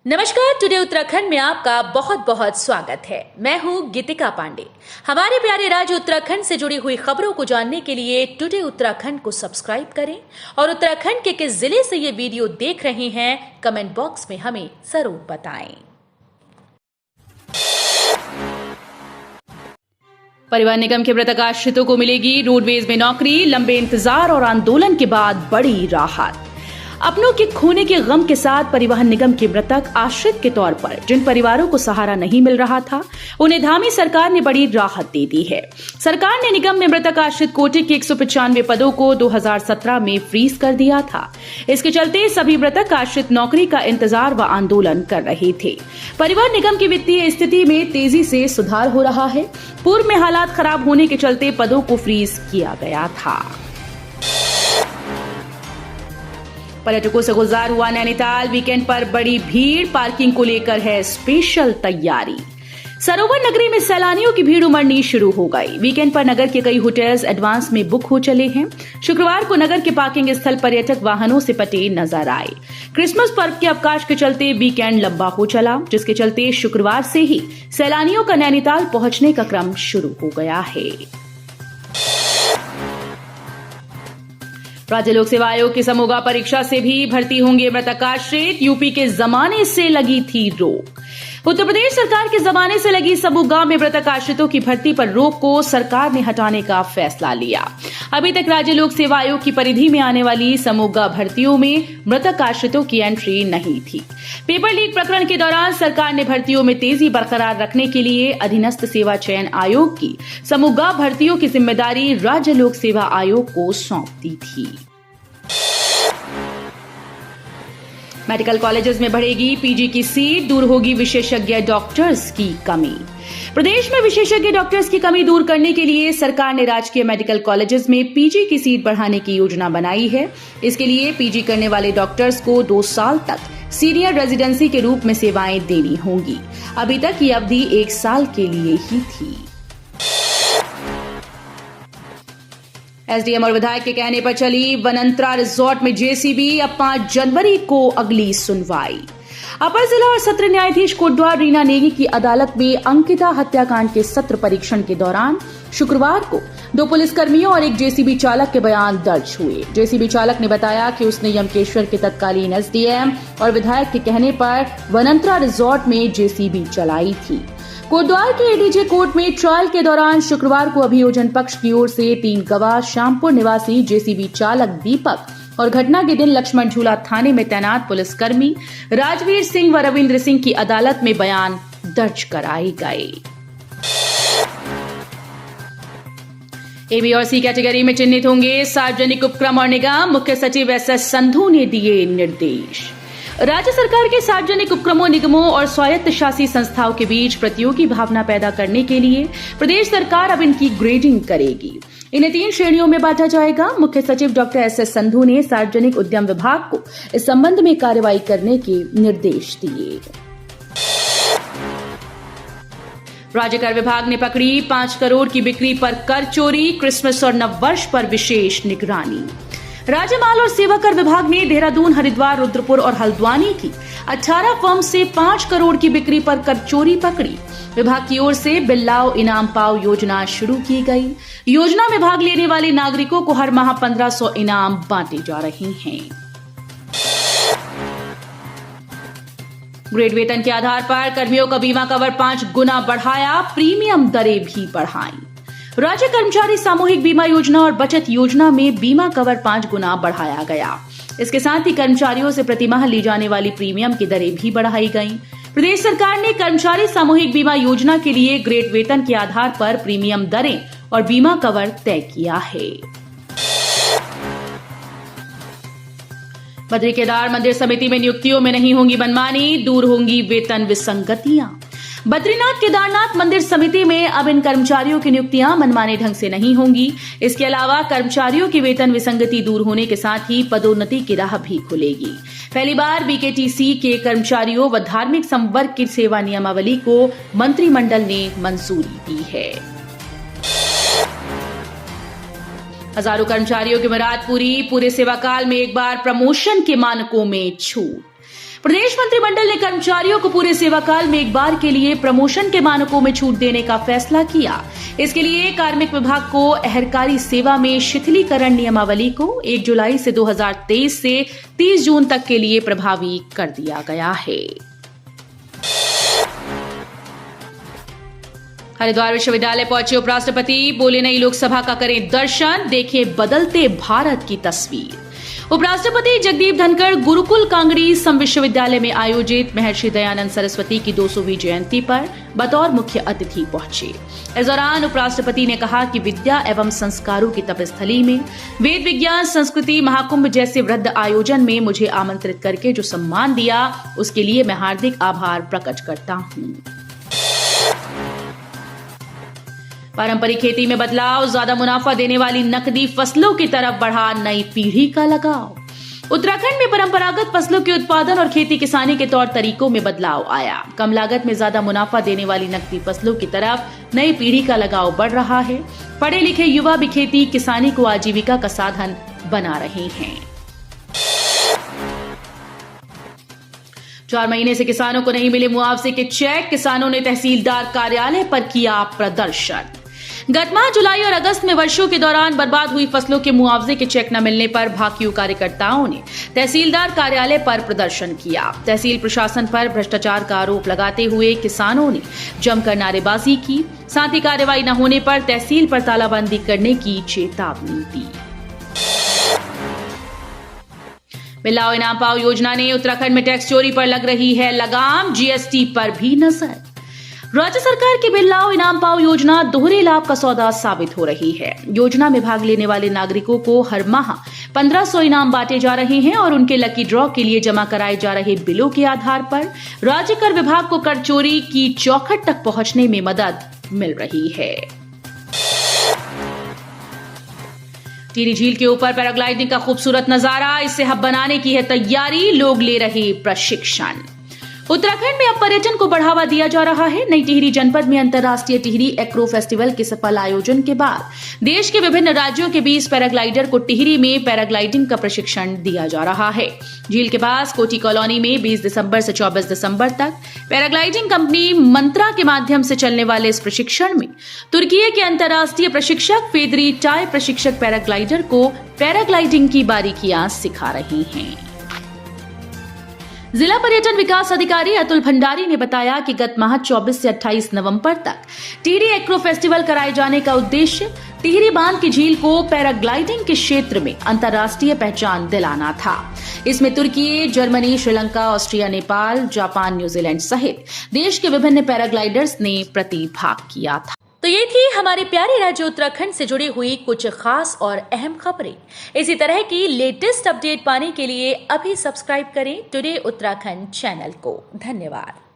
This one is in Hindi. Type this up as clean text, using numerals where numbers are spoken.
नमस्कार। टुडे उत्तराखंड में आपका बहुत बहुत स्वागत है। मैं हूं गीतिका पांडे। हमारे प्यारे राज्य उत्तराखंड से जुड़ी हुई खबरों को जानने के लिए टुडे उत्तराखंड को सब्सक्राइब करें और उत्तराखंड के किस जिले से ये वीडियो देख रहे हैं कमेंट बॉक्स में हमें जरूर बताएं। परिवहन निगम के मृतक आश्रितों को मिलेगी रोडवेज में नौकरी। लंबे इंतजार और आंदोलन के बाद बड़ी राहत। अपनों के खोने के गम के साथ परिवहन निगम के मृतक आश्रित के तौर पर जिन परिवारों को सहारा नहीं मिल रहा था, उन्हें धामी सरकार ने बड़ी राहत दे दी है। सरकार ने निगम में मृतक आश्रित कोटे के 195 पदों को 2017 में फ्रीज कर दिया था। इसके चलते सभी मृतक आश्रित नौकरी का इंतजार व आंदोलन कर रहे थे। परिवहन निगम की वित्तीय स्थिति में तेजी से सुधार हो रहा है। पूर्व में हालात खराब होने के चलते पदों को फ्रीज किया गया था। पर्यटकों से गुलजार हुआ नैनीताल। वीकेंड पर बड़ी भीड़, पार्किंग को लेकर है स्पेशल तैयारी। सरोवर नगरी में सैलानियों की भीड़ उमड़नी शुरू हो गई। वीकेंड पर नगर के कई होटल्स एडवांस में बुक हो चले हैं। शुक्रवार को नगर के पार्किंग स्थल पर्यटक वाहनों से पटे नजर आए। क्रिसमस पर्व के अवकाश के चलते वीकेंड लंबा हो चला, जिसके चलते शुक्रवार से ही सैलानियों का नैनीताल पहुंचने का क्रम शुरू हो गया है। राज्य लोक सेवा आयोग की समूह परीक्षा से भी भर्ती होंगे मृतक आश्रित। यूपी के जमाने से लगी थी रोक। उत्तर प्रदेश सरकार के जमाने से लगी समूह में मृतक आश्रितों की भर्ती पर रोक को सरकार ने हटाने का फैसला लिया। अभी तक राज्य लोक सेवा आयोग की परिधि में आने वाली समूह भर्तियों में मृतक आश्रितों की एंट्री नहीं थी। पेपर लीक प्रकरण के दौरान सरकार ने भर्तियों में तेजी बरकरार रखने के लिए अधीनस्थ सेवा चयन आयोग की समूह भर्तियों की जिम्मेदारी राज्य लोक सेवा आयोग को सौंप दी थी। मेडिकल कॉलेजेस में बढ़ेगी पीजी की सीट, दूर होगी विशेषज्ञ डॉक्टर्स की कमी। प्रदेश में विशेषज्ञ डॉक्टर्स की कमी दूर करने के लिए सरकार ने राजकीय मेडिकल कॉलेजेस में पीजी की सीट बढ़ाने की योजना बनाई है। इसके लिए पीजी करने वाले डॉक्टर्स को 2 साल तक सीनियर रेजिडेंसी के रूप में सेवाएं देनी होंगी। अभी तक ये अवधि 1 साल के लिए ही थी। एसडीएम और विधायक के कहने पर चली वनंतरा रिजॉर्ट में जेसीबी। अब 5 जनवरी को अगली सुनवाई। अपर जिला और सत्र न्यायाधीश कोटद्वार रीना नेगी की अदालत में अंकिता हत्याकांड के सत्र परीक्षण के दौरान शुक्रवार को 2 पुलिसकर्मियों और एक जेसीबी चालक के बयान दर्ज हुए। जेसीबी चालक ने बताया कि उसने यमकेश्वर के तत्कालीन एसडीएम और विधायक के कहने पर वनंतरा रिजॉर्ट में जेसीबी चलाई थी। कोटद्वार के एडीजे कोर्ट में ट्रायल के दौरान शुक्रवार को अभियोजन पक्ष की ओर से 3 गवाह श्यामपुर निवासी जेसीबी चालक दीपक और घटना के दिन लक्ष्मण झूला थाने में तैनात पुलिसकर्मी राजवीर सिंह व रविंद्र सिंह की अदालत में बयान दर्ज कराए गए। एबी और सी कैटेगरी में चिन्हित होंगे सार्वजनिक उपक्रम और निगम। मुख्य सचिव एसएस संधू ने दिए निर्देश। राज्य सरकार के सार्वजनिक उपक्रमों, निगमों और स्वायत्त शासी संस्थाओं के बीच प्रतियोगी भावना पैदा करने के लिए प्रदेश सरकार अब इनकी ग्रेडिंग करेगी। इन्हें 3 श्रेणियों में बांटा जाएगा। मुख्य सचिव डॉक्टर एसएस संधू ने सार्वजनिक उद्यम विभाग को इस संबंध में कार्रवाई करने के निर्देश दिए। राज्य कर विभाग ने पकड़ी 5 करोड़ की बिक्री पर कर चोरी। क्रिसमस और नववर्ष पर विशेष निगरानी। राज्य माल और सेवा कर विभाग ने देहरादून, हरिद्वार, रुद्रपुर और हल्द्वानी की 18 फर्म से 5 करोड़ की बिक्री पर कर चोरी पकड़ी। विभाग की ओर से बिल लाओ इनाम पाओ योजना शुरू की गई। योजना में भाग लेने वाले नागरिकों को हर माह 1500 इनाम बांटे जा रहे हैं। ग्रेड वेतन के आधार पर कर्मियों का बीमा कवर 5 गुना बढ़ाया। प्रीमियम दरें भी बढ़ाई। राज्य कर्मचारी सामूहिक बीमा योजना और बचत योजना में बीमा कवर 5 गुना बढ़ाया गया। इसके साथ ही कर्मचारियों से प्रतिमाह ली जाने वाली प्रीमियम की दरें भी बढ़ाई गईं। प्रदेश सरकार ने कर्मचारी सामूहिक बीमा योजना के लिए ग्रेड वेतन के आधार पर प्रीमियम दरें और बीमा कवर तय किया है। बद्री केदार मंदिर समिति में नियुक्तियों में नहीं होंगी मनमानी, दूर होंगी वेतन विसंगतियां। बद्रीनाथ केदारनाथ मंदिर समिति में अब इन कर्मचारियों की नियुक्तियां मनमाने ढंग से नहीं होंगी। इसके अलावा कर्मचारियों की वेतन विसंगति दूर होने के साथ ही पदोन्नति की राह भी खुलेगी। पहली बार बीकेटीसी के कर्मचारियों व धार्मिक संवर्ग की सेवा नियमावली को मंत्रिमंडल ने मंजूरी दी है। हजारों कर्मचारियों की मुराद पूरी। पूरे सेवाकाल में एक बार प्रमोशन के मानकों में छूट। प्रदेश मंत्रिमंडल ने कर्मचारी कर्मचारियों को पूरे सेवाकाल में एक बार के लिए प्रमोशन के मानकों में छूट देने का फैसला किया। इसके लिए कार्मिक विभाग को अहर्कारी सेवा में शिथिलीकरण नियमावली को 1 जुलाई से 2023 से 30 जून तक के लिए प्रभावी कर दिया गया है। हरिद्वार विश्वविद्यालय पहुंचे उपराष्ट्रपति, बोले नई लोकसभा का करें दर्शन, देखें बदलते भारत की तस्वीर। उपराष्ट्रपति जगदीप धनखड़ गुरुकुल कांगड़ी सम विश्वविद्यालय में आयोजित महर्षि दयानंद सरस्वती की 200वीं जयंती पर बतौर मुख्य अतिथि पहुंचे। इस दौरान उपराष्ट्रपति ने कहा कि विद्या एवं संस्कारों की तपस्थली में वेद विज्ञान संस्कृति महाकुंभ जैसे वृहद आयोजन में मुझे आमंत्रित करके जो सम्मान दिया, उसके लिए मैं हार्दिक आभार प्रकट करता हूं। पारंपरिक खेती में बदलाव, ज्यादा मुनाफा देने वाली नकदी फसलों की तरफ बढ़ा नई पीढ़ी का लगाव। उत्तराखंड में परंपरागत फसलों के उत्पादन और खेती किसानी के तौर तरीकों में बदलाव आया। कम लागत में ज्यादा मुनाफा देने वाली नकदी फसलों की तरफ नई पीढ़ी का लगाव बढ़ रहा है। पढ़े लिखे युवा भी खेती किसानी को आजीविका का साधन बना रहे हैं। 4 महीने से किसानों को नहीं मिले मुआवजे के चेक, किसानों ने तहसीलदार कार्यालय पर किया प्रदर्शन। गत माह जुलाई और अगस्त में वर्षों के दौरान बर्बाद हुई फसलों के मुआवजे के चेक न मिलने पर भाकियू कार्यकर्ताओं ने तहसीलदार कार्यालय पर प्रदर्शन किया। तहसील प्रशासन पर भ्रष्टाचार का आरोप लगाते हुए किसानों ने जमकर नारेबाजी की। साथ ही कार्रवाई न होने पर तहसील पर तालाबंदी करने की चेतावनी दी। मिलाओ इनाम पाओ योजना ने उत्तराखंड में टैक्स चोरी पर लग रही है लगाम, जीएसटी पर भी नजर। राज्य सरकार की मिलाओ इनाम पाओ योजना दोहरे लाभ का सौदा साबित हो रही है। योजना में भाग लेने वाले नागरिकों को हर माह 1500 इनाम बांटे जा रहे हैं और उनके लकी ड्रॉ के लिए जमा कराए जा रहे बिलों के आधार पर राज्य कर विभाग को कर चोरी की चौखट तक पहुंचने में मदद मिल रही है। टिहरी झील के ऊपर पैराग्लाइडिंग का खूबसूरत नजारा, इसे हब बनाने की है तैयारी, लोग ले रहे प्रशिक्षण। उत्तराखंड में अब पर्यटन को बढ़ावा दिया जा रहा है। नई टिहरी जनपद में अंतर्राष्ट्रीय टिहरी एक्रो फेस्टिवल के सफल आयोजन के बाद देश के विभिन्न राज्यों के 20 पैराग्लाइडर को टिहरी में पैराग्लाइडिंग का प्रशिक्षण दिया जा रहा है। झील के पास कोटी कॉलोनी में 20 दिसंबर से 24 दिसंबर तक पैराग्लाइडिंग कंपनी मंत्रा के माध्यम से चलने वाले इस प्रशिक्षण में तुर्की के अंतर्राष्ट्रीय प्रशिक्षक फेदरी टाई प्रशिक्षक पैराग्लाइडर को पैराग्लाइडिंग की बारीकियां सिखा रही हैं। जिला पर्यटन विकास अधिकारी अतुल भंडारी ने बताया कि गत माह 24 से 28 नवंबर तक टिहरी एक्रो फेस्टिवल कराए जाने का उद्देश्य टिहरी बांध की झील को पैराग्लाइडिंग के क्षेत्र में अंतर्राष्ट्रीय पहचान दिलाना था। इसमें तुर्की, Germany, Sri Lanka, Austria, Nepal, Japan, New Zealand सहित देश के विभिन्न पैराग्लाइडर्स ने प्रतिभाग किया था। तो ये थी हमारे प्यारे राज्य उत्तराखंड से जुड़ी हुई कुछ खास और अहम खबरें। इसी तरह की लेटेस्ट अपडेट पाने के लिए अभी सब्सक्राइब करें टुडे उत्तराखंड चैनल को। धन्यवाद।